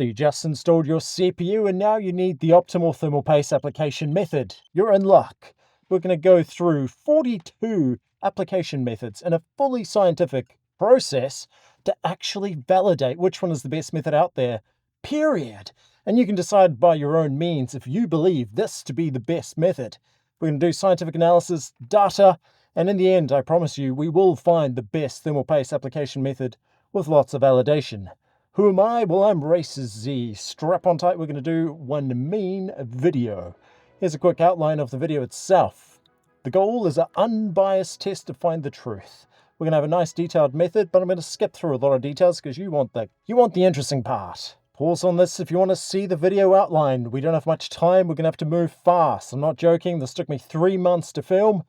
So you just installed your CPU and now you need the optimal thermal paste application method. You're in luck. We're going to go through 42 application methods in a fully scientific process to actually validate which one is the best method out there, period. And you can decide by your own means if you believe this to be the best method. We're going to do scientific analysis, data, and in the end, I promise you, we will find the best thermal paste application method with lots of validation. Who am I? Well, I'm RACERRRZ. Strap on tight, we're going to do one main video. Here's a quick outline of the video itself. The goal is an unbiased test to find the truth. We're going to have a nice detailed method, but I'm going to skip through a lot of details because you want the interesting part. Pause on this if you want to see the video outline. We don't have much time. We're going to have to move fast. I'm not joking. This took me 3 months to film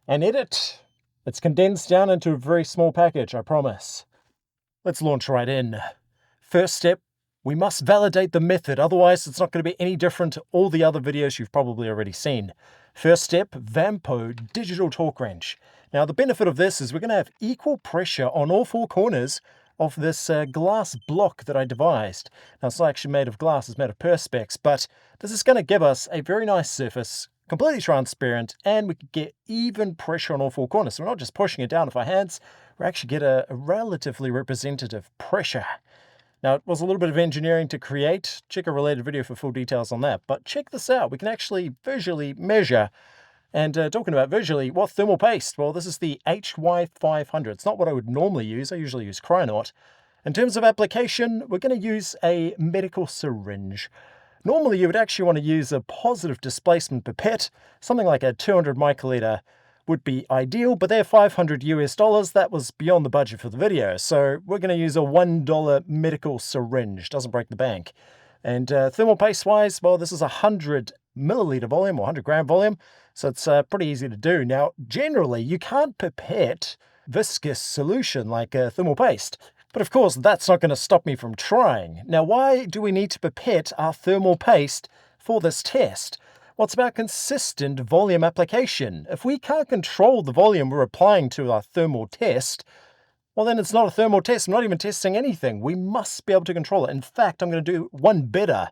and edit. It's condensed down into a very small package, I promise. Let's launch right in. First step, we must validate the method, otherwise it's not going to be any different to all the other videos you've probably already seen. First step, Vampo digital torque wrench. Now the benefit of this is we're going to have equal pressure on all four corners of this glass block that I devised. Now it's not actually made of glass, it's made of perspex, but this is going to give us a very nice surface, completely transparent, and we can get even pressure on all four corners. So we're not just pushing it down with our hands, we actually get a relatively representative pressure. Now, it was a little bit of engineering to create. Check a related video for full details on that. But check this out. We can actually visually measure. And talking about visually, what thermal paste? Well, this is the HY500. It's not what I would normally use. I usually use Cryonaut. In terms of application, we're going to use a medical syringe. Normally, you would actually want to use a positive displacement pipette. Something like a 200 microliter would be ideal, but they're $500 US. That was beyond the budget for the video. So we're going to use a $1 medical syringe. Doesn't break the bank. And thermal paste wise, well, this is 100 milliliter volume or 100 gram volume. So it's pretty easy to do. Now, generally, you can't pipette viscous solution like thermal paste. But of course, that's not going to stop me from trying. Now, why do we need to pipette our thermal paste for this test? Well, it's about consistent volume application. If we can't control the volume we're applying to our thermal test, well, then it's not a thermal test. I'm not even testing anything. We must be able to control it. In fact, I'm going to do one better.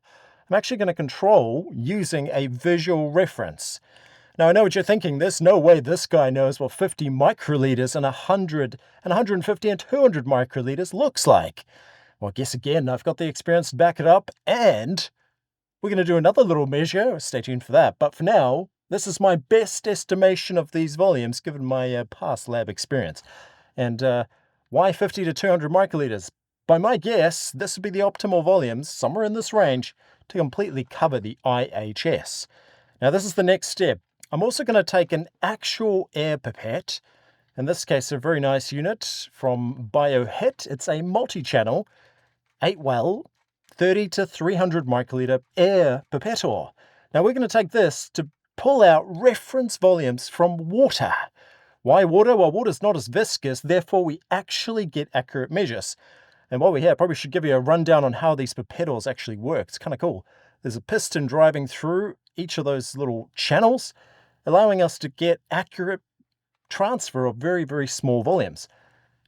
I'm actually going to control using a visual reference. Now, I know what you're thinking. There's no way this guy knows what 50 microliters and 100 and 150 and 200 microliters looks like. Well, guess again, I've got the experience to back it up, and we're going to do another little measure. Stay tuned for that. But for now, this is my best estimation of these volumes given my past lab experience. And why 50 to 200 microliters? By my guess, this would be the optimal volumes, somewhere in this range, to completely cover the IHS. Now, this is the next step. I'm also going to take an actual air pipette. In this case, a very nice unit from BioHit. It's a multi-channel, 8-well, 30 to 300 microliter air pipettor. Now we're going to take this to pull out reference volumes from water. Why water? Well, water's not as viscous, therefore we actually get accurate measures. And while we're here, I probably should give you a rundown on how these pipettors actually work. It's kind of cool. There's a piston driving through each of those little channels, allowing us to get accurate transfer of very, very small volumes.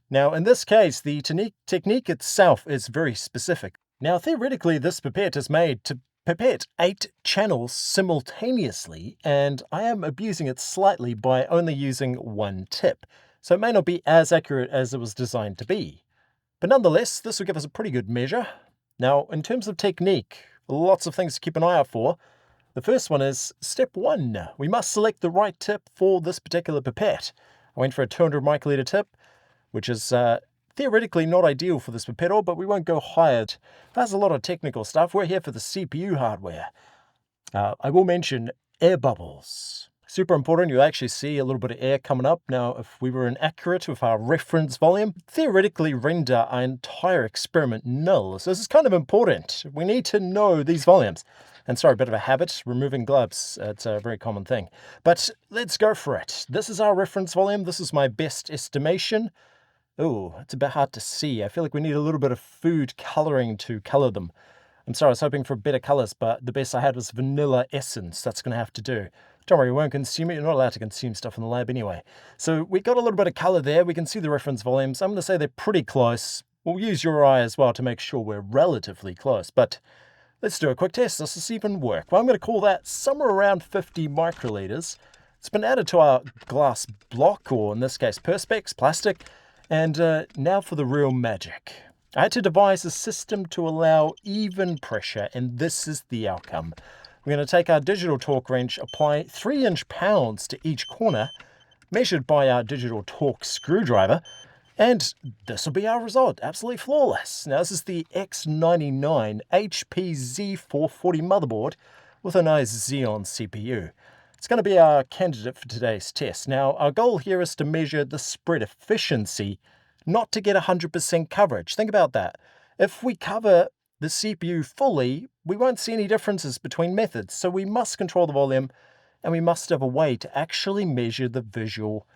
Now, in this case, the technique itself is very specific. Now, theoretically, this pipette is made to pipette 8 channels simultaneously, and I am abusing it slightly by only using one tip. So it may not be as accurate as it was designed to be. But nonetheless, this will give us a pretty good measure. Now, in terms of technique, lots of things to keep an eye out for. The first one is step 1. We must select the right tip for this particular pipette. I went for a 200 microliter tip, which is theoretically not ideal for this pipettor, but we won't go higher. That's a lot of technical stuff. We're here for the CPU hardware. I will mention air bubbles. Super important. You'll actually see a little bit of air coming up. Now, if we were inaccurate with our reference volume, theoretically render our entire experiment null. So this is kind of important. We need to know these volumes. And sorry, a bit of a habit, removing gloves. It's a very common thing. But let's go for it. This is our reference volume. This is my best estimation. Oh, it's a bit hard to see. I feel like we need a little bit of food coloring to color them. I'm sorry, I was hoping for better colors, but the best I had was vanilla essence. That's going to have to do. Don't worry, we won't consume it. You're not allowed to consume stuff in the lab anyway. So we got a little bit of color there. We can see the reference volumes. I'm going to say they're pretty close. We'll use your eye as well to make sure we're relatively close, but let's do a quick test. Does this even work? Well, I'm going to call that somewhere around 50 microliters. It's been added to our glass block, or in this case perspex, plastic, and now for the real magic. I had to devise a system to allow even pressure, and this is the outcome. We're going to take our digital torque wrench, apply 3-inch pounds to each corner, measured by our digital torque screwdriver, and this will be our result. Absolutely flawless. Now, this is the X99 HP Z440 motherboard with a nice Xeon CPU. It's going to be our candidate for today's test. Now, our goal here is to measure the spread efficiency, not to get 100% coverage. Think about that. If we cover the CPU fully, we won't see any differences between methods, so we must control the volume, and we must have a way to actually measure the visual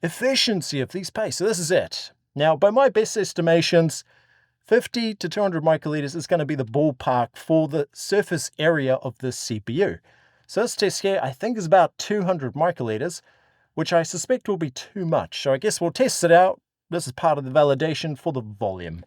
efficiency of these pastes. So this is it. Now, by my best estimations, 50 to 200 microliters is going to be the ballpark for the surface area of this CPU. So this test here, I think, is about 200 microliters, which I suspect will be too much. So I guess we'll test it out. This is part of the validation for the volume.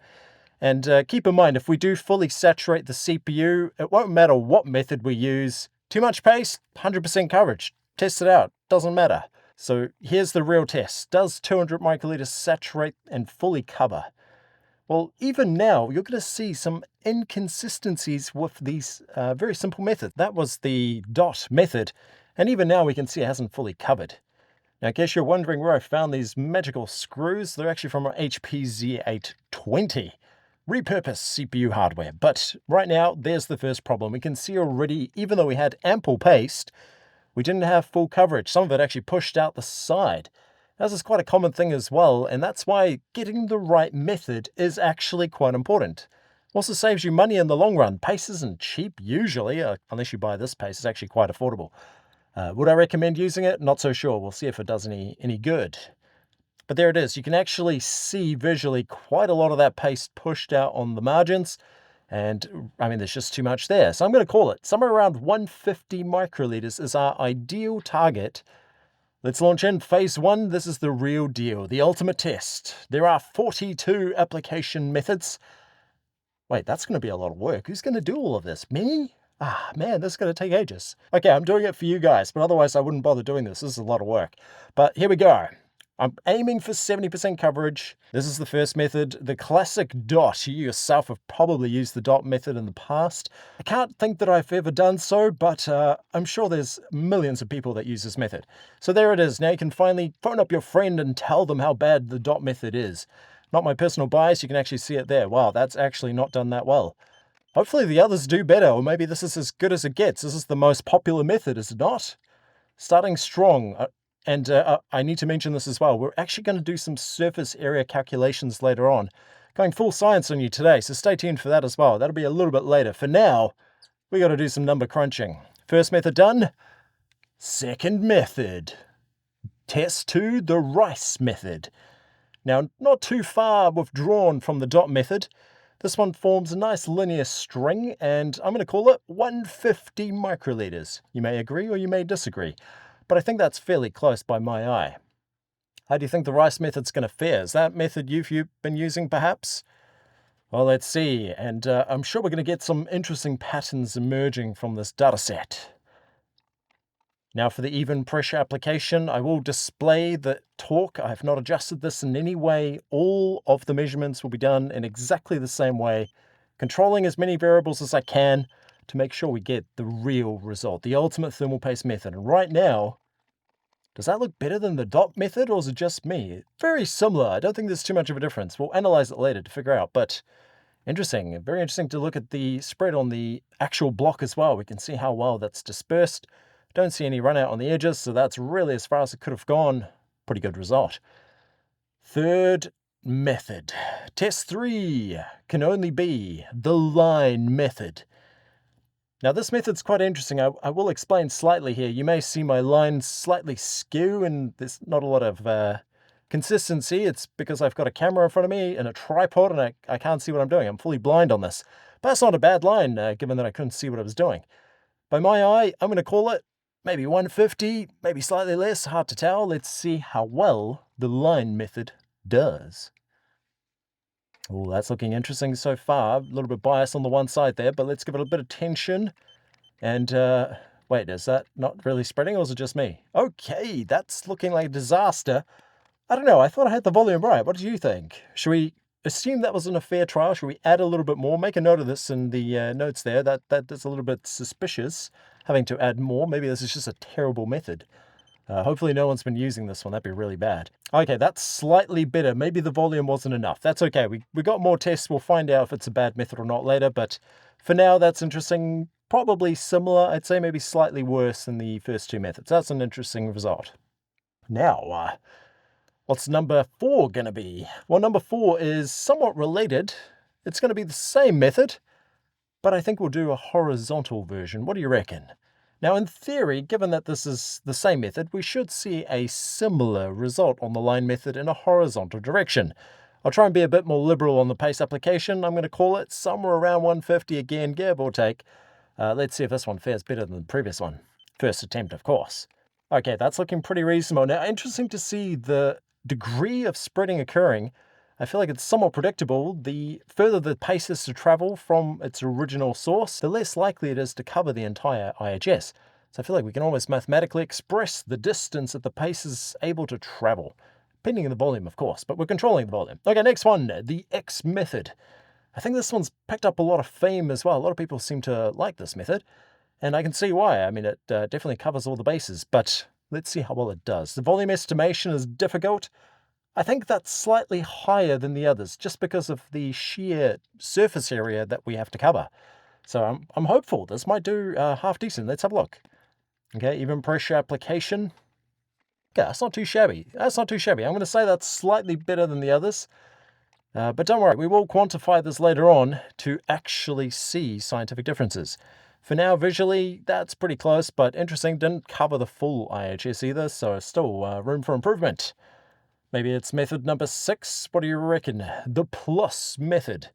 And keep in mind, if we do fully saturate the CPU, it won't matter what method we use. Too much paste, 100% coverage. Test it out. Doesn't matter. So here's the real test. Does 200 microliters saturate and fully cover? Well, even now, you're going to see some inconsistencies with these very simple methods. That was the dot method, and even now we can see it hasn't fully covered. Now, in case you're wondering where I found these magical screws, they're actually from our HP Z820. Repurposed CPU hardware. But right now, there's the first problem. We can see already, even though we had ample paste, we didn't have full coverage. Some of it actually pushed out the side. This is quite a common thing as well, and that's why getting the right method is actually quite important. Also saves you money in the long run. Paste isn't cheap usually, unless you buy this paste. It's actually quite affordable. Would I recommend using it? Not so sure. We'll see if it does any good. But there it is. You can actually see visually quite a lot of that paste pushed out on the margins. And I mean, there's just too much there. So I'm going to call it somewhere around 150 microliters is our ideal target. Let's launch in phase 1. This is the real deal, the ultimate test. There are 42 application methods. Wait, that's going to be a lot of work. Who's going to do all of this? Me? Ah, man, this is going to take ages. Okay, I'm doing it for you guys, but otherwise I wouldn't bother doing this. This is a lot of work. But here we go. I'm aiming for 70% coverage. This is the first method, the classic dot. You yourself have probably used the dot method in the past. I can't think that I've ever done so, but I'm sure there's millions of people that use this method. So there it is. Now you can finally phone up your friend and tell them how bad the dot method is. Not my personal bias, you can actually see it there. Wow, that's actually not done that well. Hopefully the others do better, or maybe this is as good as it gets. This is the most popular method, is it not? Starting strong. And I need to mention this as well. We're actually going to do some surface area calculations later on. Going full science on you today, so stay tuned for that as well. That'll be a little bit later. For now, we got to do some number crunching. First method done. Second method. Test 2, the rice method. Now, not too far withdrawn from the dot method. This one forms a nice linear string, and I'm going to call it 150 microliters. You may agree or you may disagree, but I think that's fairly close by my eye. How do you think the rice method's going to fare? Is that method you've been using, perhaps? Well, let's see, and I'm sure we're going to get some interesting patterns emerging from this dataset. Now for the even pressure application, I will display the torque. I have not adjusted this in any way. All of the measurements will be done in exactly the same way, controlling as many variables as I can to make sure we get the real result, the ultimate thermal paste method. And right now, does that look better than the dot method, or is it just me? Very similar. I don't think there's too much of a difference. We'll analyze it later to figure out, but interesting. Very interesting to look at the spread on the actual block as well. We can see how well that's dispersed. Don't see any run out on the edges, so that's really as far as it could have gone. Pretty good result. Third method. Test 3 can only be the line method. Now this method's quite interesting. I will explain slightly here. You may see my lines slightly skew and there's not a lot of consistency. It's because I've got a camera in front of me and a tripod and I can't see what I'm doing. I'm fully blind on this. But that's not a bad line, given that I couldn't see what I was doing. By my eye, I'm going to call it maybe 150, maybe slightly less, hard to tell. Let's see how well the line method does. Oh, that's looking interesting so far. A little bit biased on the one side there, but let's give it a bit of tension. And, wait, is that not really spreading, or is it just me? Okay, that's looking like a disaster. I don't know, I thought I had the volume right. What do you think? Should we assume that wasn't a fair trial? Should we add a little bit more? Make a note of this in the notes there. That is a little bit suspicious, having to add more. Maybe this is just a terrible method. Hopefully no one's been using this one. That'd be really bad. Okay, that's slightly better. Maybe the volume wasn't enough. That's okay. We got more tests. We'll find out if it's a bad method or not later. But for now, that's interesting. Probably similar. I'd say maybe slightly worse than the first two methods. That's an interesting result. Now, what's number 4 going to be? Well, number 4 is somewhat related. It's going to be the same method, but I think we'll do a horizontal version. What do you reckon? Now, in theory, given that this is the same method, we should see a similar result on the line method in a horizontal direction. I'll try and be a bit more liberal on the pace application. I'm going to call it somewhere around 150 again, give or take. Let's see if this one fares better than the previous one. First attempt, of course. Okay, that's looking pretty reasonable. Now, interesting to see the degree of spreading occurring. I feel like it's somewhat predictable. The further the pace is to travel from its original source, the less likely it is to cover the entire IHS. So I feel like we can almost mathematically express the distance that the pace is able to travel, depending on the volume, of course, but we're controlling the volume. Okay, next one, the X method. I think this one's picked up a lot of fame as well. A lot of people seem to like this method, and I can see why. I mean, it definitely covers all the bases, but let's see how well it does. The volume estimation is difficult. I think that's slightly higher than the others, just because of the sheer surface area that we have to cover. So I'm hopeful this might do half decent. Let's have a look. Okay, even pressure application. Okay, that's not too shabby. That's not too shabby. I'm going to say that's slightly better than the others. But don't worry, we will quantify this later on to actually see scientific differences. For now, visually, that's pretty close, but interesting. Didn't cover the full IHS either, so still room for improvement. Maybe it's method number 6. What do you reckon? The plus method.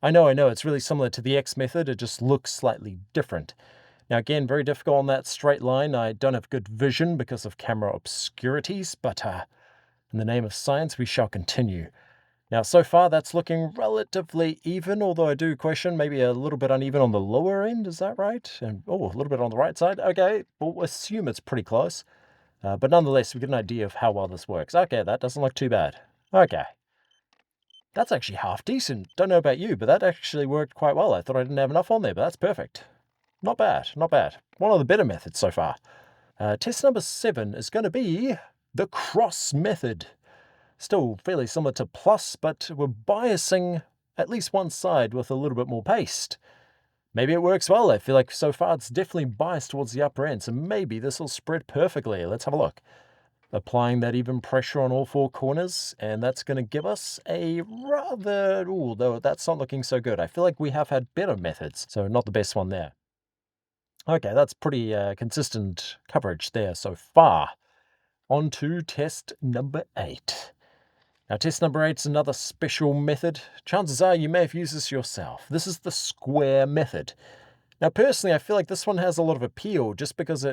I know, it's really similar to the X method. It just looks slightly different. Now, again, very difficult on that straight line. I don't have good vision because of camera obscurities, but in the name of science, we shall continue. Now, so far, that's looking relatively even, although I do question maybe a little bit uneven on the lower end. Is that right? And, oh, a little bit on the right side. Okay, we'll assume it's pretty close. But nonetheless, we get an idea of how well this works. Okay, that doesn't look too bad. Okay. That's actually half decent. Don't know about you, but that actually worked quite well. I thought I didn't have enough on there, but that's perfect. Not bad, not bad. One of the better methods so far. Test number 7 is going to be the cross method. Still fairly similar to plus, but we're biasing at least one side with a little bit more paste. Maybe it works well. I feel like so far it's definitely biased towards the upper end, so maybe this will spread perfectly. Let's have a look. Applying that even pressure on all 4 corners, and that's going to give us a rather... Ooh, though that's not looking so good. I feel like we have had better methods, so not the best one there. Okay, that's pretty consistent coverage there so far. On to test number 8. Now, test number 8 is another special method. Chances are you may have used this yourself. This is the square method. Now, personally, I feel like this one has a lot of appeal just because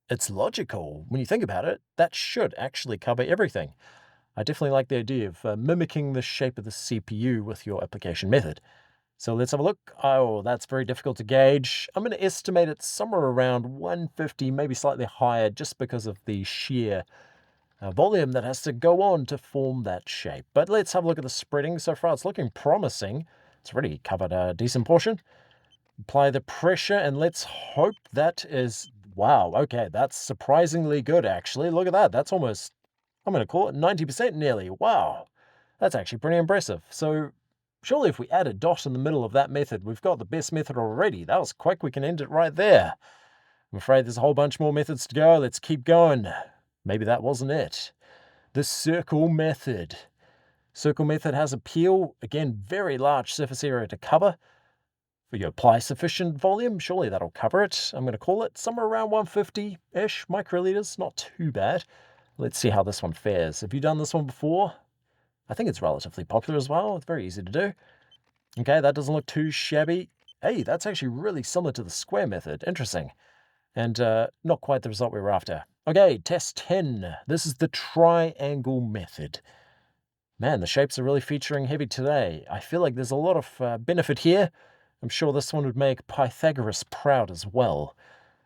it's logical. When you think about it, that should actually cover everything. I definitely like the idea of mimicking the shape of the CPU with your application method. So let's have a look. Oh, that's very difficult to gauge. I'm going to estimate it somewhere around 150, maybe slightly higher, just because of the sheer volume that has to go on to form that shape. But let's have a look at the spreading. So far, it's looking promising. It's already covered a decent portion. Apply the pressure, and let's hope that is... Wow, okay, that's surprisingly good, actually. Look at that. That's almost, I'm going to call it 90% nearly. Wow, that's actually pretty impressive. So surely if we add a dot in the middle of that method, we've got the best method already. That was quick. We can end it right there. I'm afraid there's a whole bunch more methods to go. Let's keep going. Maybe that wasn't it. The circle method. Circle method has appeal. Again, very large surface area to cover. If you apply sufficient volume, surely that'll cover it. I'm going to call it somewhere around 150-ish microliters. Not too bad. Let's see how this one fares. Have you done this one before? I think it's relatively popular as well. It's very easy to do. Okay, that doesn't look too shabby. Hey, that's actually really similar to the square method. Interesting. And not quite the result we were after. Okay, test 10. This is the triangle method. Man, the shapes are really featuring heavy today. I feel like there's a lot of benefit here. I'm sure this one would make Pythagoras proud as well.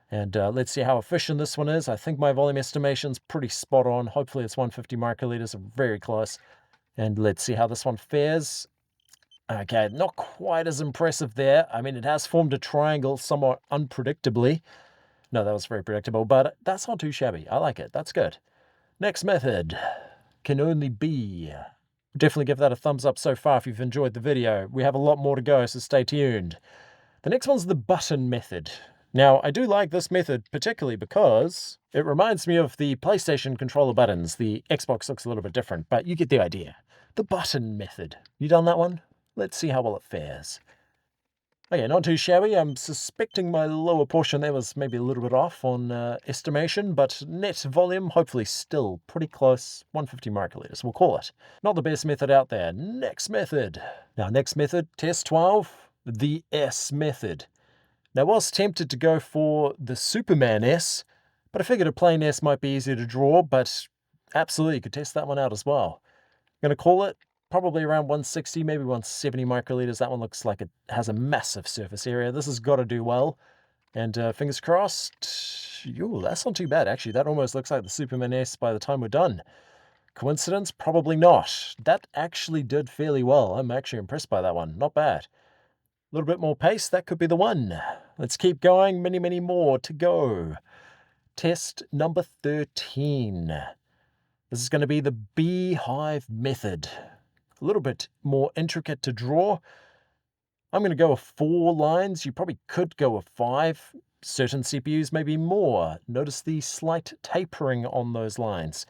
And let's see how efficient this one is. I think my volume estimation's pretty spot on. Hopefully it's 150 microliters, very close. And let's see how this one fares. Okay, not quite as impressive there. I mean, it has formed a triangle somewhat unpredictably. No, that was very predictable, but that's not too shabby. I like it. That's good. Next method can only be. Definitely give that a thumbs up so far if you've enjoyed the video. We have a lot more to go, so stay tuned. The next one's the button method. Now, I do like this method particularly because it reminds me of the PlayStation controller buttons. The Xbox looks a little bit different, but you get the idea. The button method. You done that one? Let's see how well it fares. Okay, not too shabby. I'm suspecting my lower portion there was maybe a little bit off on estimation, but net volume, hopefully still pretty close, 150 microliters, we'll call it. Not the best method out there. Next method. Now, next method, test 12, the S method. Now, I was tempted to go for the Superman S, but I figured a plain S might be easier to draw, but absolutely you could test that one out as well. I'm going to call it probably around 160, maybe 170 microliters. That one looks like it has a massive surface area. This has got to do well. And fingers crossed. Ooh, that's not too bad, actually. That almost looks like the Superman S by the time we're done. Coincidence? Probably not. That actually did fairly well. I'm actually impressed by that one. Not bad. A little bit more pace, that could be the one. Let's keep going. Many, many more to go. Test number 13. This is going to be the HIVE method. A little bit more intricate to draw. I'm going to go with 4 lines. You probably could go with 5. Certain CPUs maybe more. Notice the slight tapering on those lines.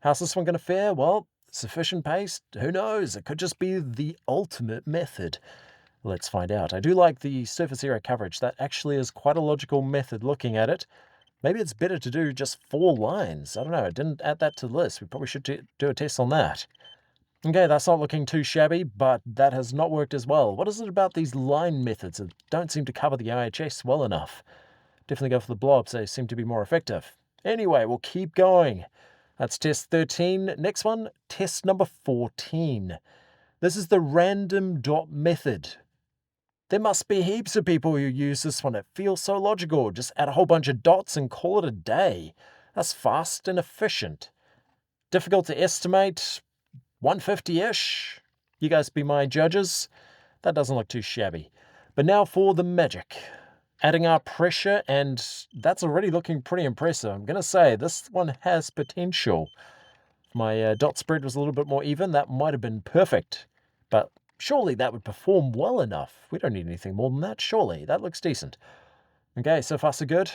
How's this one going to fare? Well, sufficient pace? Who knows? It could just be the ultimate method. Let's find out. I do like the surface area coverage. That actually is quite a logical method looking at it. Maybe it's better to do just 4 lines. I don't know. I didn't add that to the list. We probably should do a test on that. Okay, that's not looking too shabby, but that has not worked as well. What is it about these line methods that don't seem to cover the IHS well enough? Definitely go for the blobs. They seem to be more effective. Anyway, we'll keep going. That's test 13. Next one, test number 14. This is the random dot method. There must be heaps of people who use this one. It feels so logical. Just add a whole bunch of dots and call it a day. That's fast and efficient. Difficult to estimate. 150-ish. You guys be my judges. That doesn't look too shabby. But now for the magic. Adding our pressure, and that's already looking pretty impressive. I'm going to say this one has potential. If my dot spread was a little bit more even, that might have been perfect. But surely that would perform well enough. We don't need anything more than that, surely. That looks decent. Okay, so far so good.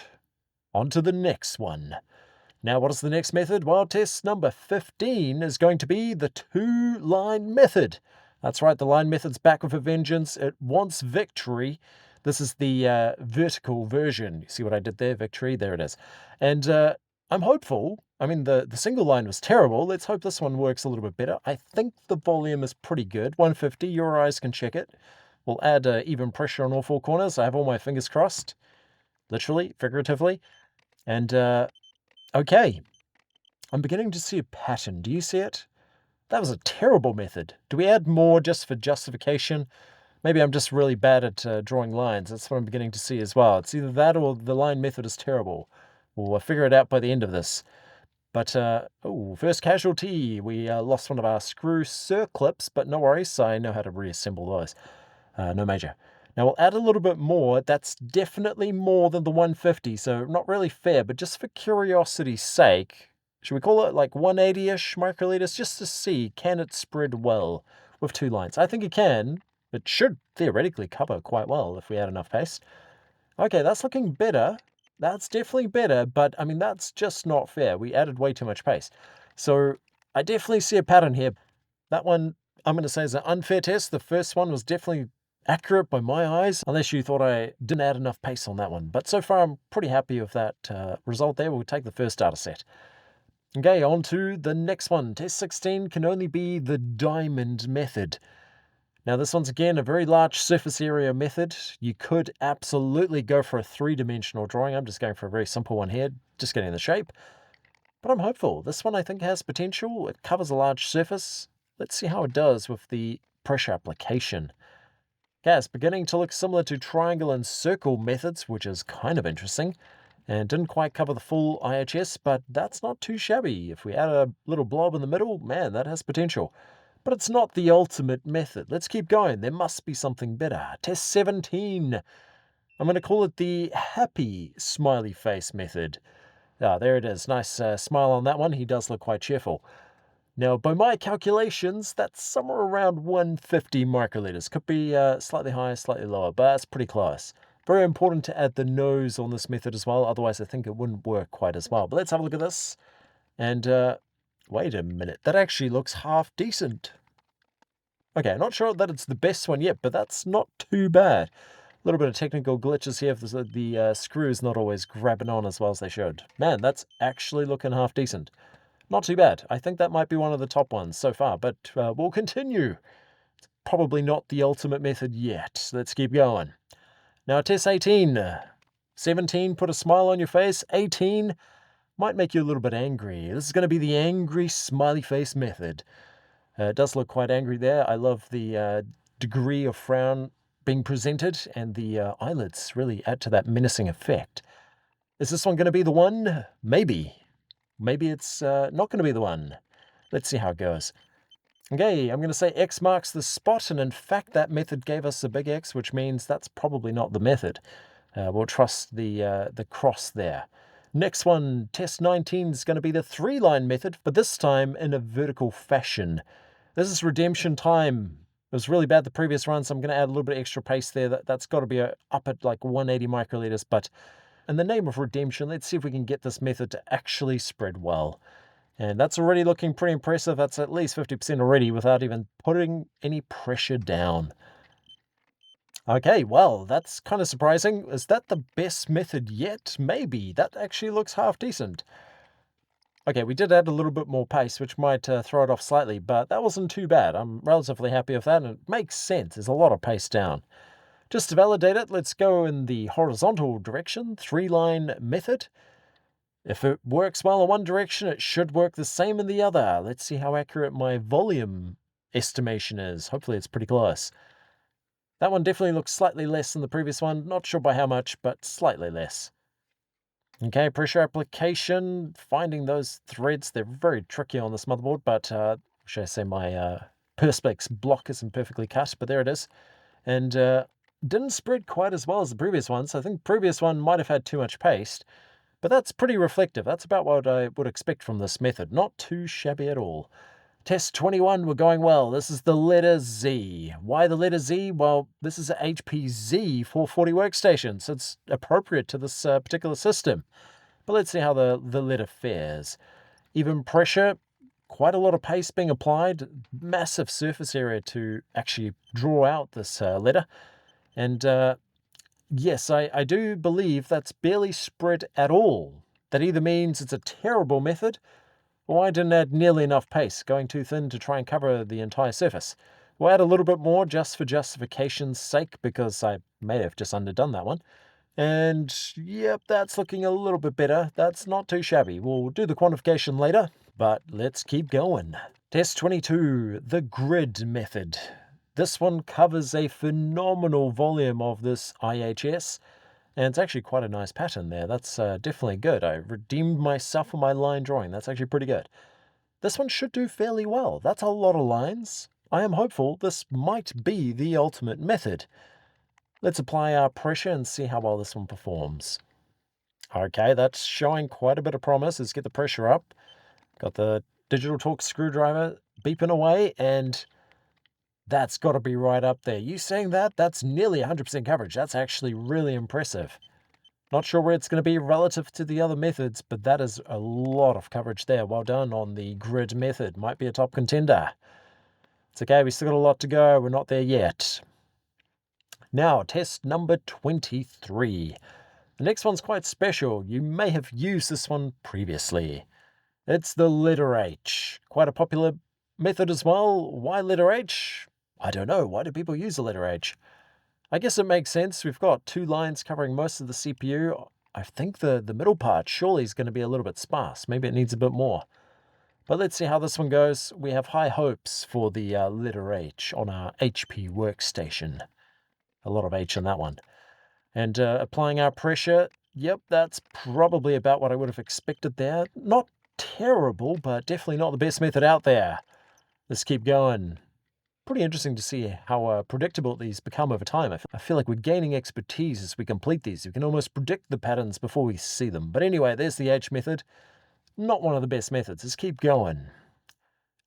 On to the next one. Now, what is the next method? Well, test number 15 is going to be the 2-line method. That's right, the line method's back with a vengeance. It wants victory. This is the vertical version. You see what I did there? Victory, there it is. And I'm hopeful. I mean, the single line was terrible. Let's hope this one works a little bit better. I think the volume is pretty good. 150, your eyes can check it. We'll add even pressure on all 4 corners. I have all my fingers crossed. Literally, figuratively. And okay, I'm beginning to see a pattern. Do you see it? That was a terrible method. Do we add more just for justification? Maybe I'm just really bad at drawing lines. That's what I'm beginning to see as well. It's either that or the line method is terrible. We'll figure it out by the end of this. But, first casualty. We lost one of our screw circlips, but no worries. I know how to reassemble those. No major. Now, we'll add a little bit more. That's definitely more than the 150, so not really fair, but just for curiosity's sake, should we call it like 180-ish microliters, just to see, can it spread well with 2 lines? I think it can. It should theoretically cover quite well if we add enough pace. Okay, that's looking better. That's definitely better, but I mean, that's just not fair. We added way too much pace. So I definitely see a pattern here. That one, I'm going to say, is an unfair test. The first one was definitely accurate by my eyes, unless you thought I didn't add enough pace on that one. But so far, I'm pretty happy with that result there. We'll take the first data set. Okay, on to the next one. Test 16 can only be the diamond method. Now, this one's, again, a very large surface area method. You could absolutely go for a 3-dimensional drawing. I'm just going for a very simple one here, just getting the shape. But I'm hopeful. This one, I think, has potential. It covers a large surface. Let's see how it does with the pressure application. Okay, it's beginning to look similar to triangle and circle methods, which is kind of interesting. And didn't quite cover the full IHS, but that's not too shabby. If we add a little blob in the middle, man, that has potential. But it's not the ultimate method. Let's keep going. There must be something better. Test 17. I'm going to call it the happy smiley face method. Ah, there it is. Nice smile on that one. He does look quite cheerful. Now, by my calculations, that's somewhere around 150 microliters. Could be slightly higher, slightly lower, but it's pretty close. Very important to add the nose on this method as well. Otherwise, I think it wouldn't work quite as well. But let's have a look at this. And wait a minute. That actually looks half decent. Okay, not sure that it's the best one yet, but that's not too bad. A little bit of technical glitches here. The screws not always grabbing on as well as they should. Man, that's actually looking half decent. Not too bad. I think that might be one of the top ones so far, but we'll continue. It's probably not the ultimate method yet. Let's keep going. Now, test 18. 17, put a smile on your face. 18 might make you a little bit angry. This is going to be the angry smiley face method. It does look quite angry there. I love the degree of frown being presented, and the eyelids really add to that menacing effect. Is this one going to be the one? Maybe. Maybe it's not going to be the one. Let's see how it goes. Okay, I'm going to say X marks the spot, and in fact that method gave us a big X, which means that's probably not the method. We'll trust the cross there. Next one, test 19, is going to be the 3-line method, but this time in a vertical fashion. This is redemption time. It was really bad the previous run, so I'm going to add a little bit of extra pace there. That's got to be up at like 180 microliters, but in the name of redemption, let's see if we can get this method to actually spread well. And that's already looking pretty impressive. That's at least 50% already without even putting any pressure down. Okay, well, that's kind of surprising. Is that the best method yet? Maybe. That actually looks half decent. Okay, we did add a little bit more pace, which might throw it off slightly, but that wasn't too bad. I'm relatively happy with that, and it makes sense. There's a lot of pace down. Just to validate it, let's go in the horizontal direction, 3-line method. If it works well in one direction, it should work the same in the other. Let's see how accurate my volume estimation is. Hopefully it's pretty close. That one definitely looks slightly less than the previous one. Not sure by how much, but slightly less. Okay, pressure application. Finding those threads, they're very tricky on this motherboard, but should I say my Perspex block isn't perfectly cut, but there it is. And didn't spread quite as well as the previous one, so I think the previous one might have had too much paste. But that's pretty reflective. That's about what I would expect from this method. Not too shabby at all. Test 21, we're going well. This is the letter Z. Why the letter Z? Well, this is a HP Z440 workstation, so it's appropriate to this particular system. But let's see how the letter fares. Even pressure, quite a lot of paste being applied, massive surface area to actually draw out this letter. And yes, I do believe that's barely spread at all. That either means it's a terrible method, or I didn't add nearly enough paste, going too thin to try and cover the entire surface. We'll add a little bit more just for justification's sake, because I may have just underdone that one. And yep, that's looking a little bit better. That's not too shabby. We'll do the quantification later, but let's keep going. Test 22, the grid method. This one covers a phenomenal volume of this IHS, and it's actually quite a nice pattern there. That's definitely good. I redeemed myself on my line drawing. That's actually pretty good. This one should do fairly well. That's a lot of lines. I am hopeful this might be the ultimate method. Let's apply our pressure and see how well this one performs. Okay, that's showing quite a bit of promise. Let's get the pressure up. Got the digital torque screwdriver beeping away, and that's got to be right up there. You saying that? That's nearly 100% coverage. That's actually really impressive. Not sure where it's going to be relative to the other methods, but that is a lot of coverage there. Well done on the grid method. Might be a top contender. It's okay, we still got a lot to go. We're not there yet. Now, test number 23. The next one's quite special. You may have used this one previously. It's the letter H. Quite a popular method as well. Why letter H? I don't know. Why do people use the letter H? I guess it makes sense. We've got 2 lines covering most of the CPU. I think the middle part surely is going to be a little bit sparse. Maybe it needs a bit more. But let's see how this one goes. We have high hopes for the letter H on our HP Workstation. A lot of H in that one. And applying our pressure, yep, that's probably about what I would have expected there. Not terrible, but definitely not the best method out there. Let's keep going. Pretty interesting to see how predictable these become over time. I feel like we're gaining expertise as we complete these. We can almost predict the patterns before we see them. But anyway, there's the H method. Not one of the best methods. Let's keep going.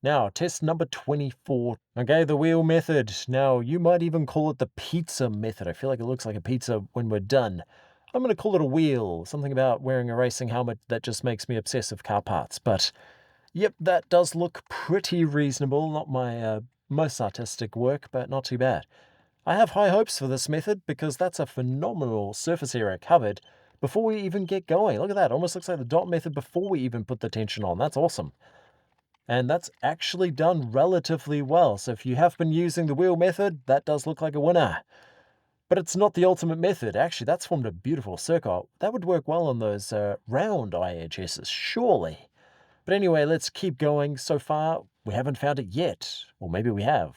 Now, test number 24. Okay, the wheel method. Now, you might even call it the pizza method. I feel like it looks like a pizza when we're done. I'm going to call it a wheel. Something about wearing a racing helmet that just makes me obsessed with car parts. But, yep, that does look pretty reasonable. Not my most artistic work, but not too bad. I have high hopes for this method because that's a phenomenal surface area covered before we even get going. Look at that. Almost looks like the dot method before we even put the tension on. That's awesome. And that's actually done relatively well. So if you have been using the wheel method, that does look like a winner. But it's not the ultimate method. Actually, that's formed a beautiful circle. That would work well on those round IHSs, surely. But anyway, let's keep going. So far, we haven't found it yet. Or maybe we have.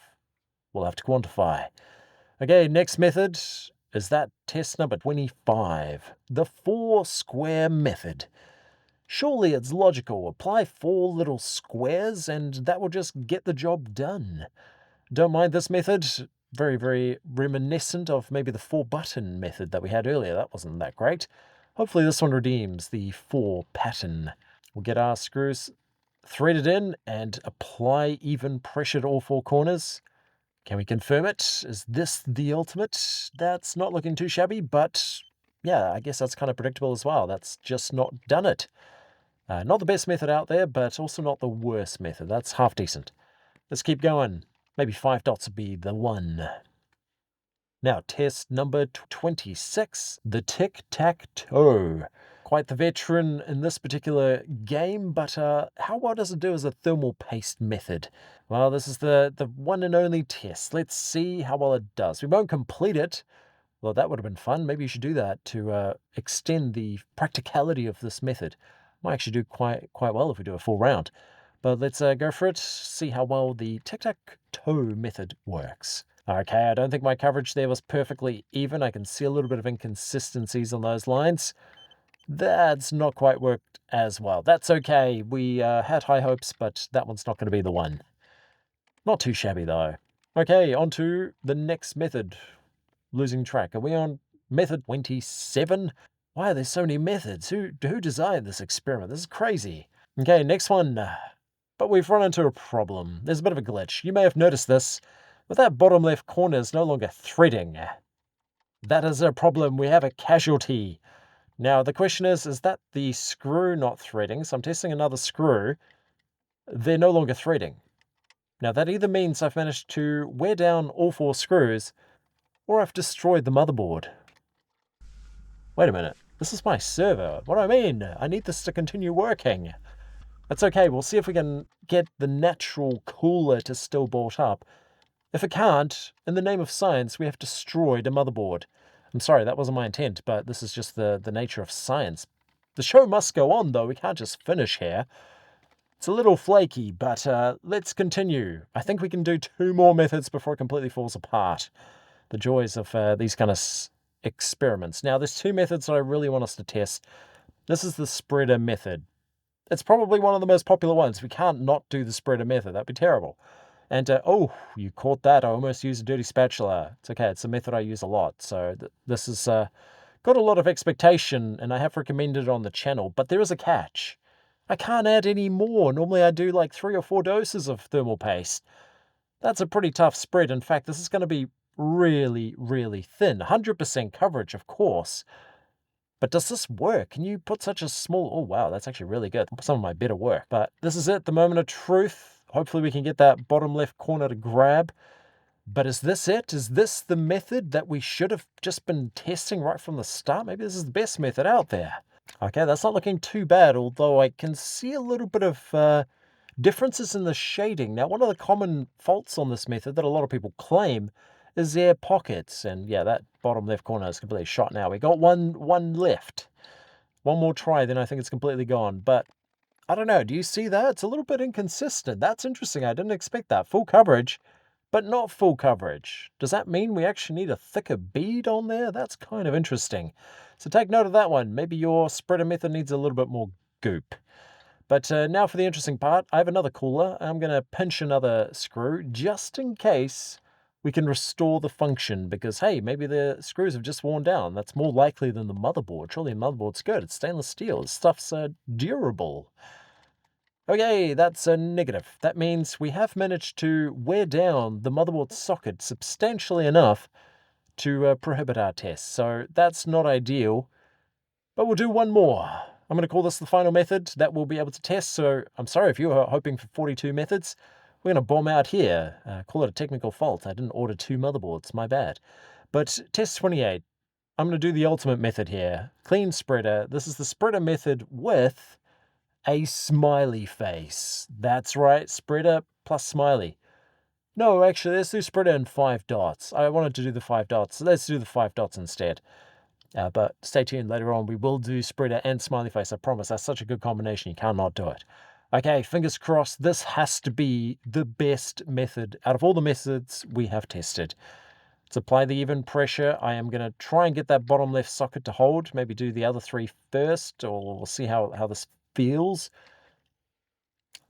We'll have to quantify. Okay, next method is that test number 25, the 4 square method. Surely it's logical. Apply 4 little squares and that will just get the job done. Don't mind this method. Very, very reminiscent of maybe the 4-button method that we had earlier. That wasn't that great. Hopefully this one redeems the 4 pattern. We'll get our screws threaded in and apply even pressure to all 4 corners. Can we confirm it? Is this the ultimate? That's not looking too shabby, but yeah, I guess that's kind of predictable as well. That's just not done it. Not the best method out there, but also not the worst method. That's half decent. Let's keep going. Maybe 5 dots would be the one. Now, test number 26, the TIC-TAC-TOE. Quite the veteran in this particular game, but how well does it do as a thermal paste method? Well, this is the one and only test. Let's see how well it does. We won't complete it. Well, that would have been fun. Maybe you should do that to extend the practicality of this method. Might actually do quite well if we do a full round. But let's go for it, see how well the TIC-TAC-TOE method works. Okay, I don't think my coverage there was perfectly even. I can see a little bit of inconsistencies on those lines. That's not quite worked as well. That's okay. We had high hopes, but that one's not going to be the one. Not too shabby, though. Okay, on to the next method. Losing track. Are we on method 27? Why are there so many methods? Who designed this experiment? This is crazy. Okay, next one. But we've run into a problem. There's a bit of a glitch. You may have noticed this, but that bottom left corner is no longer threading. That is a problem. We have a casualty. Now, the question is that the screw not threading? So I'm testing another screw. They're no longer threading. Now, that either means I've managed to wear down all 4 screws, or I've destroyed the motherboard. Wait a minute. This is my server. What do I mean? I need this to continue working. That's okay. We'll see if we can get the natural cooler to still boot up. If it can't, in the name of science, we have destroyed a motherboard. I'm sorry, that wasn't my intent, but this is just the nature of science. The show must go on, though. We can't just finish here. It's a little flaky, but let's continue. I think we can do 2 more methods before it completely falls apart. The joys of these kind of experiments. Now, there's 2 methods that I really want us to test. This is the spreader method. It's probably one of the most popular ones. We can't not do the spreader method. That'd be terrible. And, oh, you caught that. I almost used a dirty spatula. It's okay. It's a method I use a lot. So this has got a lot of expectation, and I have recommended it on the channel. But there is a catch. I can't add any more. Normally I do like 3 or 4 doses of thermal paste. That's a pretty tough spread. In fact, this is going to be really, really thin. 100% coverage, of course. But does this work? Can you put such a small... Oh, wow, that's actually really good. Some of my better work. But this is it, the moment of truth. Hopefully we can get that bottom left corner to grab. But is this it? Is this the method that we should have just been testing right from the start? Maybe this is the best method out there. Okay, that's not looking too bad, although I can see a little bit of differences in the shading. Now, one of the common faults on this method that a lot of people claim is air pockets. And yeah, that bottom left corner is completely shot now. We got one left. One more try, then I think it's completely gone. But I don't know, do you see that? It's a little bit inconsistent. That's interesting. I didn't expect that. Full coverage, but not full coverage. Does that mean we actually need a thicker bead on there? That's kind of interesting. So take note of that one. Maybe your spreader method needs a little bit more goop. But now for the interesting part, I have another cooler. I'm going to pinch another screw just in case we can restore the function because, hey, maybe the screws have just worn down. That's more likely than the motherboard. Surely the motherboard's good. It's stainless steel. This stuff's durable. Okay, that's a negative. That means we have managed to wear down the motherboard socket substantially enough to prohibit our test. So that's not ideal, but we'll do one more. I'm going to call this the final method that we'll be able to test. So I'm sorry if you were hoping for 42 methods. We're going to bomb out here. Call it a technical fault. I didn't order 2 motherboards. My bad. But test 28. I'm going to do the ultimate method here. Clean spreader. This is the spreader method with a smiley face. That's right. Spreader plus smiley. No, actually, let's do spreader and 5 dots. I wanted to do the 5 dots. So let's do the 5 dots instead. But stay tuned later on. We will do spreader and smiley face. I promise. That's such a good combination. You can't not do it. Okay, fingers crossed. This has to be the best method out of all the methods we have tested. Let's apply the even pressure. I am going to try and get that bottom left socket to hold. Maybe do the other 3 first, or we'll see how this feels.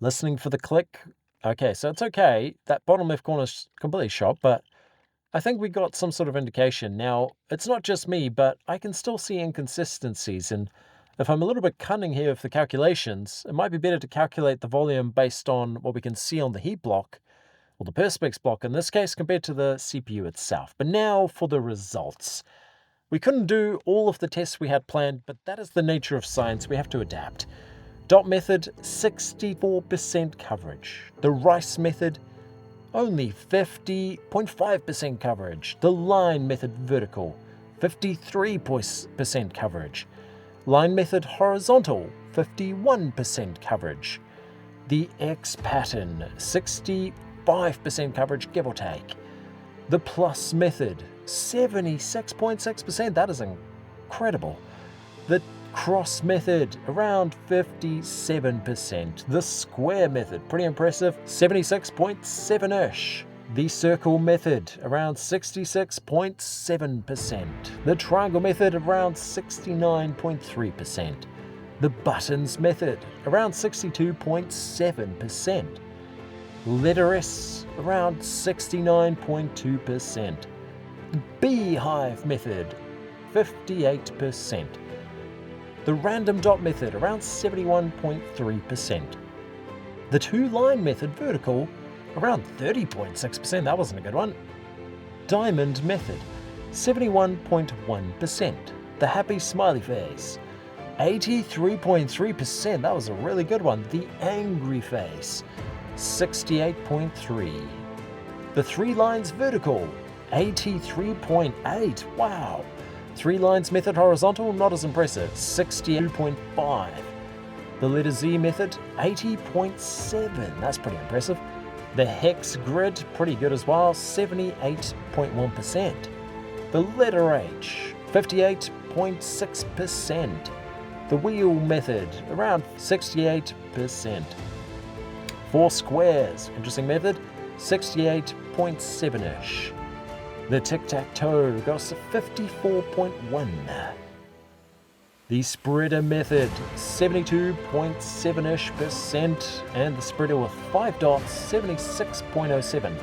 Listening for the click. Okay, so it's okay. That bottom left corner is completely shot, but I think we got some sort of indication. Now, it's not just me, but I can still see inconsistencies, and if I'm a little bit cunning here with the calculations, it might be better to calculate the volume based on what we can see on the heat block, or the perspex block in this case, compared to the CPU itself. But now for the results. We couldn't do all of the tests we had planned, but that is the nature of science. We have to adapt. Dot method, 64% coverage. The rice method, only 50.5% coverage. The line method vertical, 53% coverage. Line method horizontal, 51% coverage. The X pattern, 65% coverage, give or take. The plus method, 76.6%. That is incredible. The cross method, around 57%. The square method, pretty impressive, 76.7-ish. The circle method, around 66.7%. The triangle method, around 69.3%. The buttons method, around 62.7%. Letter S, around 69.2%. Beehive method, 58%. The random dot method, around 71.3%. The two-line method vertical, around 30.6%. That wasn't a good one. Diamond method, 71.1%. The happy smiley face, 83.3%. That was a really good one. The angry face, 68.3%. The 3 lines vertical, 83.8%. Wow. 3 lines method horizontal, not as impressive, 62.5%. The letter Z method, 80.7%. That's pretty impressive. The hex grid, pretty good as well, 78.1%. The letter H, 58.6%. The wheel method, around 68%. 4 squares, interesting method, 68.7-ish. The TIC-TAC-TOE got us to 54.1. The spreader method, 72.7-ish%, and the spreader with 5 dots, 76.07.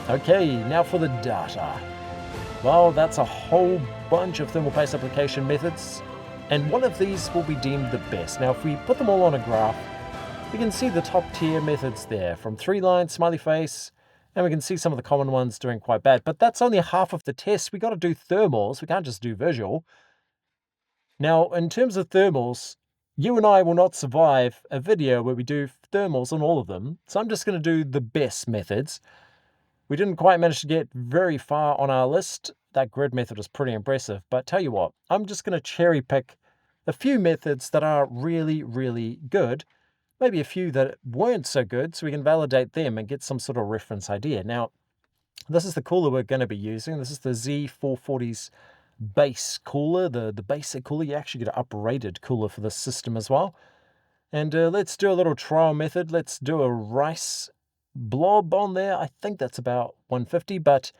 Okay, now for the data. Well, that's a whole bunch of thermal paste application methods, and one of these will be deemed the best. Now, if we put them all on a graph, we can see the top tier methods there, from 3 lines, smiley face, and we can see some of the common ones doing quite bad. But that's only half of the test. We got to do thermals. We can't just do visual. Now, in terms of thermals, you and I will not survive a video where we do thermals on all of them. So I'm just going to do the best methods. We didn't quite manage to get very far on our list. That grid method was pretty impressive. But tell you what, I'm just going to cherry pick a few methods that are really, really good. Maybe a few that weren't so good, so we can validate them and get some sort of reference idea. Now, this is the cooler we're going to be using. This is the Z440's base cooler, the basic cooler. You actually get an uprated cooler for this system as well. And let's do a little trial method. Let's do a rice blob on there. I think that's about 150, but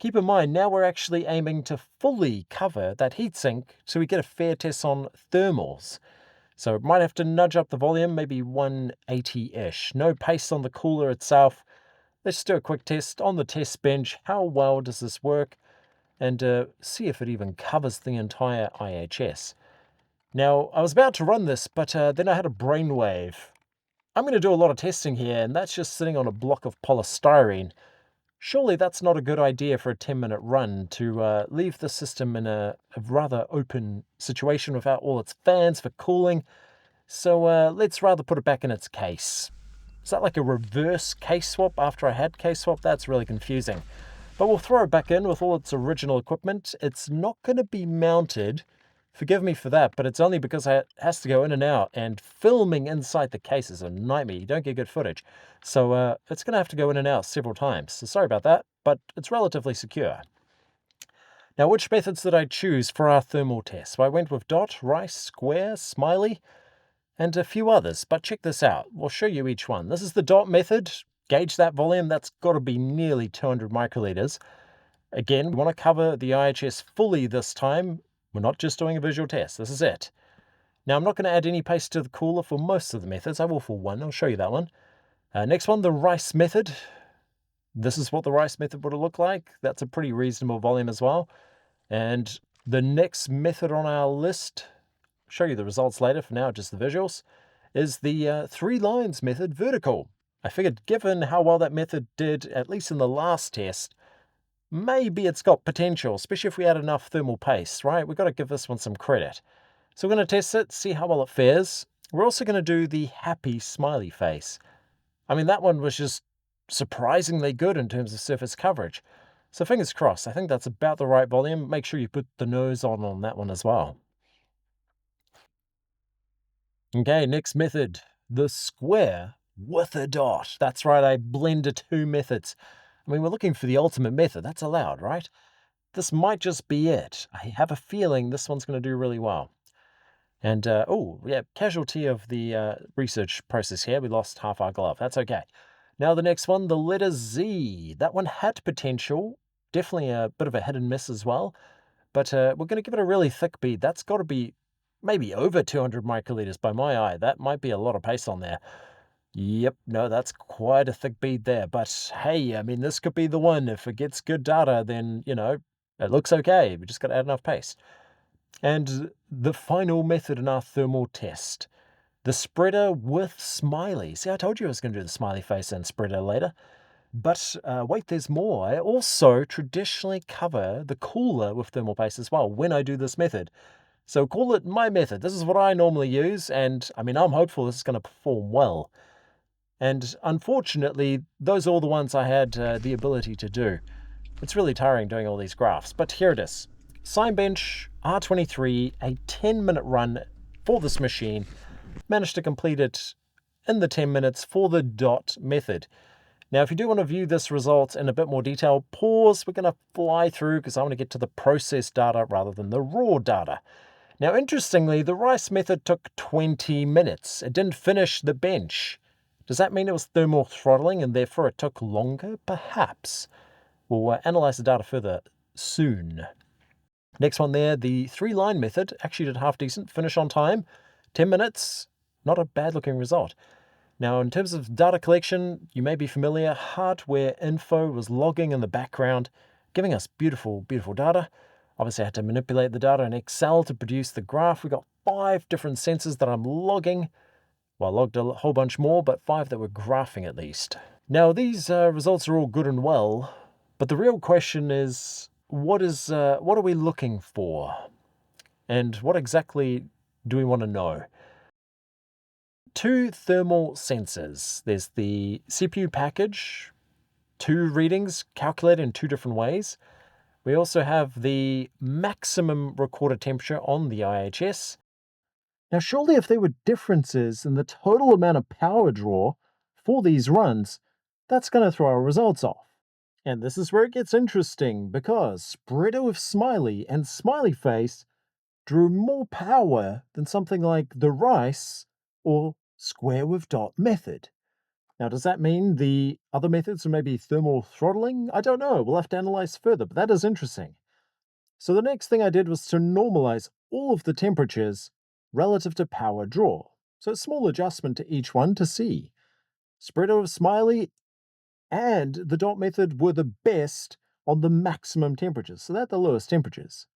keep in mind, now we're actually aiming to fully cover that heatsink so we get a fair test on thermals. So it might have to nudge up the volume, maybe 180-ish. No paste on the cooler itself. Let's do a quick test on the test bench. How well does this work? And see if it even covers the entire IHS. Now, I was about to run this, but then I had a brainwave. I'm going to do a lot of testing here, and that's just sitting on a block of polystyrene. Surely that's not a good idea for a 10-minute run to leave the system in a rather open situation without all its fans for cooling. So let's rather put it back in its case. Is that like a reverse case swap after I had case swap? That's really confusing. But we'll throw it back in with all its original equipment. It's not going to be mounted. Forgive me for that, but it's only because it has to go in and out, and filming inside the case is a nightmare. You don't get good footage. So it's going to have to go in and out several times. So sorry about that, but it's relatively secure. Now, which methods did I choose for our thermal test? Well, I went with dot, rice, square, smiley, and a few others, but check this out. We'll show you each one. This is the dot method. Gauge that volume. That's got to be nearly 200 microliters. Again, we want to cover the IHS fully this time. We're not just doing a visual test. This is it. Now, I'm not going to add any paste to the cooler for most of the methods. I will for one. I'll show you that one. Next one, the rice method. This is what the rice method would look like. That's a pretty reasonable volume as well. And the next method on our list, show you the results later, for now just the visuals, is the 3 lines method vertical. I figured given how well that method did, at least in the last test, maybe it's got potential, especially if we add enough thermal paste, right? We've got to give this one some credit. So we're going to test it, see how well it fares. We're also going to do the happy smiley face. I mean, that one was just surprisingly good in terms of surface coverage. So fingers crossed. I think that's about the right volume. Make sure you put the nose on that one as well. Okay, next method, the square with a dot. That's right, I blended 2 methods. I mean, we're looking for the ultimate method. That's allowed, right? This might just be it. I have a feeling this one's going to do really well. And, oh, yeah, casualty of the research process here. We lost half our glove. That's okay. Now the next one, the letter Z. That one had potential. Definitely a bit of a hit and miss as well. But we're going to give it a really thick bead. That's got to be maybe over 200 microliters by my eye. That might be a lot of paste on there. Yep, no, that's quite a thick bead there. But hey, I mean, this could be the one. If it gets good data, then, you know, it looks okay. We just got to add enough paste. And the final method in our thermal test, the spreader with smiley. See, I told you I was going to do the smiley face and spreader later. But wait, there's more. I also traditionally cover the cooler with thermal paste as well when I do this method. So call it my method. This is what I normally use, and I mean, I'm hopeful this is going to perform well. And unfortunately, those are all the ones I had the ability to do. It's really tiring doing all these graphs, but here it is. Signbench R23, a 10-minute run for this machine. Managed to complete it in the 10 minutes for the dot method. Now, if you do want to view this result in a bit more detail, pause. We're going to fly through because I want to get to the process data rather than the raw data. Now, interestingly, the rice method took 20 minutes. It didn't finish the bench. Does that mean it was thermal throttling and therefore it took longer? Perhaps. We'll analyze the data further soon. Next one there, the 3-line method actually did half decent, finish on time, 10 minutes, not a bad looking result. Now, in terms of data collection, you may be familiar, hardware info was logging in the background, giving us beautiful, beautiful data. Obviously, I had to manipulate the data in Excel to produce the graph. We got 5 different sensors that I'm logging. Well, I logged a whole bunch more, but 5 that were graphing at least. Now, these results are all good and well, but the real question is, what are we looking for? And what exactly do we want to know? 2 thermal sensors. There's the CPU package, 2 readings calculated in 2 different ways. We also have the maximum recorded temperature on the IHS. Now, surely if there were differences in the total amount of power draw for these runs, that's going to throw our results off. And this is where it gets interesting, because spreader with smiley and smiley face drew more power than something like the rice or square with dot method. Now, does that mean the other methods are maybe thermal throttling? I don't know. We'll have to analyze further, but that is interesting. So the next thing I did was to normalize all of the temperatures relative to power draw. So a small adjustment to each one to see. Spreader of Smiley and the dot method were the best on the maximum temperatures, so they're the lowest temperatures.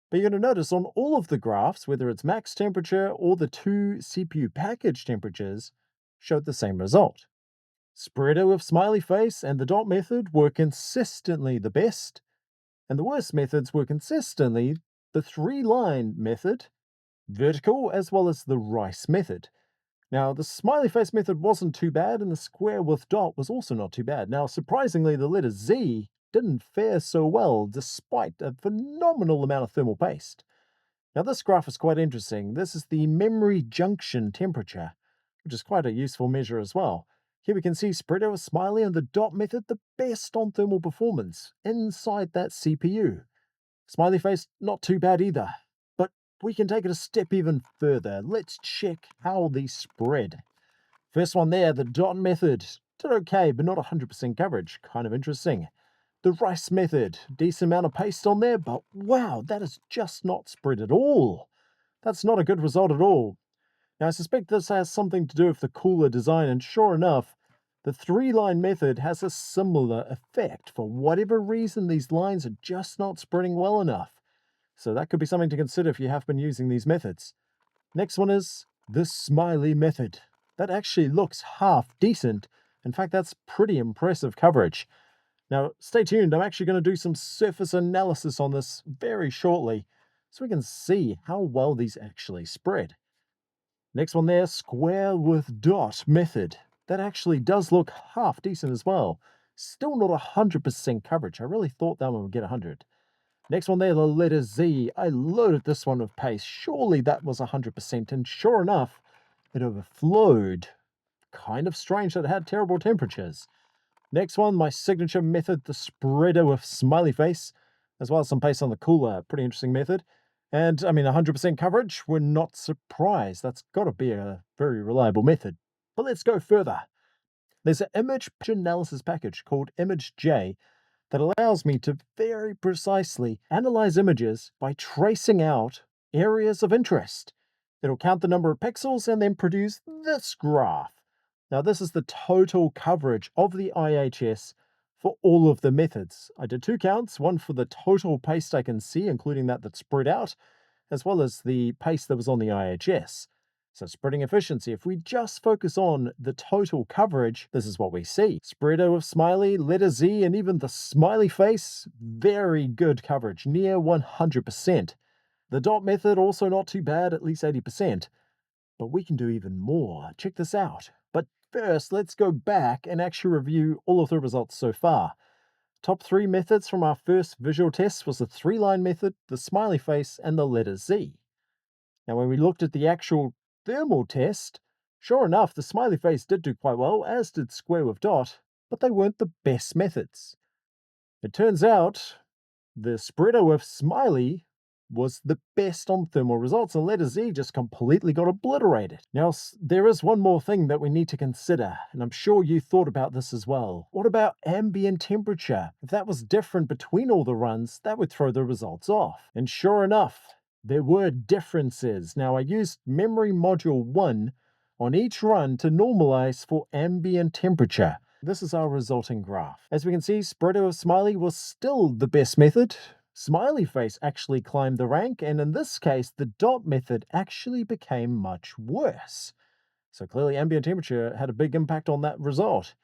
But you're going to notice on all of the graphs, whether it's max temperature or the two CPU package temperatures, showed the same result. Spreader with smiley face and the dot method were consistently the best, and the worst methods were consistently the three-line method, vertical, as well as the rice method. Now, the smiley face method wasn't too bad, and the square with dot was also not too bad. Now, surprisingly, the letter Z didn't fare so well, despite a phenomenal amount of thermal paste. Now, this graph is quite interesting. This is the memory junction temperature, which is quite a useful measure as well. Here we can see spreader with smiley and the dot method the best on thermal performance inside that CPU. Smiley face, not too bad either. But we can take it a step even further. Let's check how these spread. First one there, the dot method. Did okay, but not 100% coverage. Kind of interesting. The rice method. Decent amount of paste on there, but wow, that is just not spread at all. That's not a good result at all. Now, I suspect this has something to do with the cooler design, and sure enough, the three-line method has a similar effect. For whatever reason, these lines are just not spreading well enough. So that could be something to consider if you have been using these methods. Next one is the smiley method. That actually looks half decent. In fact, that's pretty impressive coverage. Now, stay tuned. I'm actually going to do some surface analysis on this very shortly, so we can see how well these actually spread. Next one there, square with dot method. That actually does look half decent as well. Still not 100% coverage. I really thought that one would get 100. Next one there, the letter Z. I loaded this one with paste. Surely that was 100%, and sure enough, it overflowed. Kind of strange that it had terrible temperatures. Next one, my signature method, the spreader with smiley face, as well as some paste on the cooler. Pretty interesting method. And, 100% coverage, we're not surprised. That's got to be a very reliable method. But let's go further. There's an image analysis package called ImageJ that allows me to very precisely analyze images by tracing out areas of interest. It'll count the number of pixels and then produce this graph. Now, this is the total coverage of the IHS for all of the methods. I did two counts, one for the total paste I can see, including that spread out, as well as the paste that was on the IHS. So spreading efficiency, if we just focus on the total coverage, this is what we see. Spreader with smiley, letter Z, and even the smiley face, very good coverage, near 100%. The dot method, also not too bad, at least 80%. But we can do even more. Check this out. But first, let's go back and actually review all of the results so far. Top three methods from our first visual test was the three-line method, the smiley face, and the letter Z. Now, when we looked at the actual thermal test, sure enough, the smiley face did do quite well, as did square with dot, but they weren't the best methods. It turns out the spreader with smiley was the best on thermal results, and letter Z just completely got obliterated. Now, there is one more thing that we need to consider, and I'm sure you thought about this as well. What about ambient temperature? If that was different between all the runs, that would throw the results off. And sure enough, there were differences. Now, I used memory module 1 on each run to normalize for ambient temperature. This is our resulting graph. As we can see, spreader of smiley was still the best method. Smiley face actually climbed the rank, and in this case, the dot method actually became much worse. So clearly ambient temperature had a big impact on that result.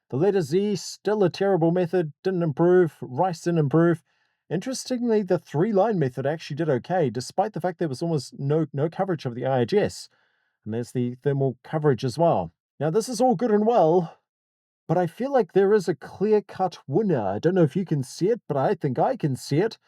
The letter Z, still a terrible method, didn't improve. Rice didn't improve. Interestingly, the three-line method actually did okay, despite the fact there was almost no coverage of the IHS. And there's the thermal coverage as well. Now, this is all good and well, but I feel like there is a clear-cut winner. I don't know if you can see it, but I think I can see it.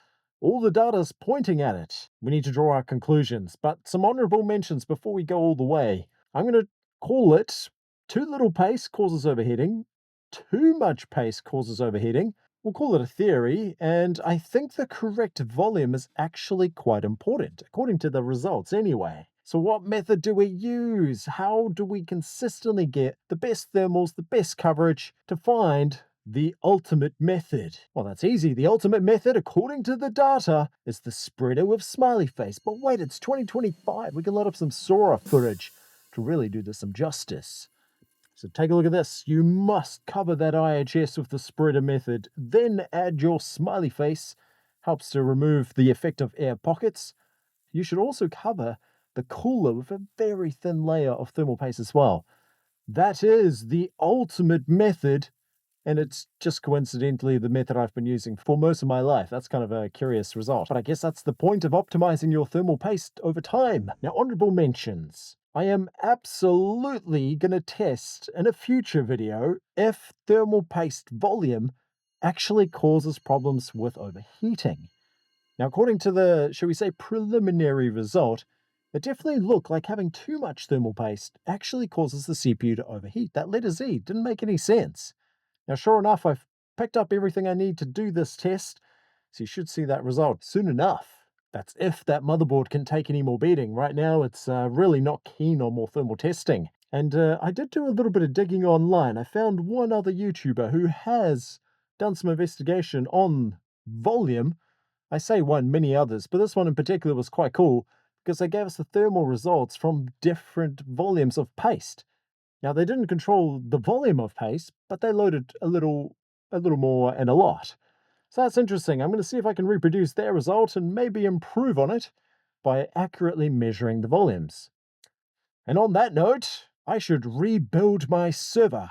All the data's pointing at it. We need to draw our conclusions, but some honorable mentions before we go all the way. I'm going to call it too little paste causes overheating, too much paste causes overheating, We'll call it a theory, and I think the correct volume is actually quite important, according to the results anyway. So what method do we use? How do we consistently get the best thermals, the best coverage to find the ultimate method? Well, that's easy. The ultimate method, according to the data, is the spreader with smiley face. But wait, it's 2025. We can load up some Sora footage to really do this some justice. So take a look at this. You must cover that IHS with the spreader method, then add your smiley face. Helps to remove the effect of air pockets. You should also cover the cooler with a very thin layer of thermal paste as well. That is the ultimate method, and it's just coincidentally the method I've been using for most of my life. That's kind of a curious result, but I guess that's the point of optimizing your thermal paste over time. Now, honorable mentions. I am absolutely going to test in a future video if thermal paste volume actually causes problems with overheating. Now, according to the, shall we say, preliminary result, it definitely looked like having too much thermal paste actually causes the CPU to overheat. That letter Z didn't make any sense. Now, sure enough, I've picked up everything I need to do this test, so you should see that result soon enough. That's if that motherboard can take any more beating. Right now, it's really not keen on more thermal testing. And I did do a little bit of digging online. I found one other YouTuber who has done some investigation on volume. I say one, many others, but this one in particular was quite cool because they gave us the thermal results from different volumes of paste. Now, they didn't control the volume of paste, but they loaded a little more and a lot. So that's interesting. I'm going to see if I can reproduce their result and maybe improve on it by accurately measuring the volumes. And on that note, I should rebuild my server.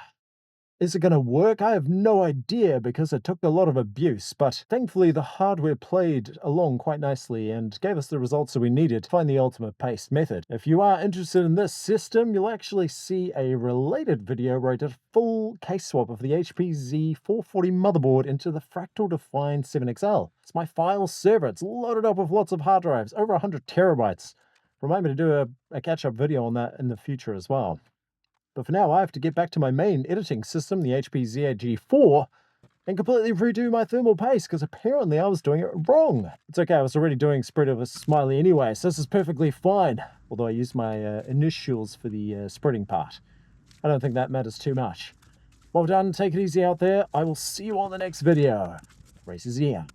Is it going to work? I have no idea because it took a lot of abuse, but thankfully the hardware played along quite nicely and gave us the results that we needed to find the ultimate paste method. If you are interested in this system, you'll actually see a related video where I did a full case swap of the HP Z440 motherboard into the Fractal Define 7XL. It's my file server. It's loaded up with lots of hard drives, over 100 terabytes. Remind me to do a catch-up video on that in the future as well. But for now, I have to get back to my main editing system, the HP Z8G4, and completely redo my thermal paste, because apparently I was doing it wrong. It's okay, I was already doing spreader with smiley anyway, so this is perfectly fine. Although I used my initials for the spreading part. I don't think that matters too much. Well done, take it easy out there. I will see you on the next video. RACERRRZ out.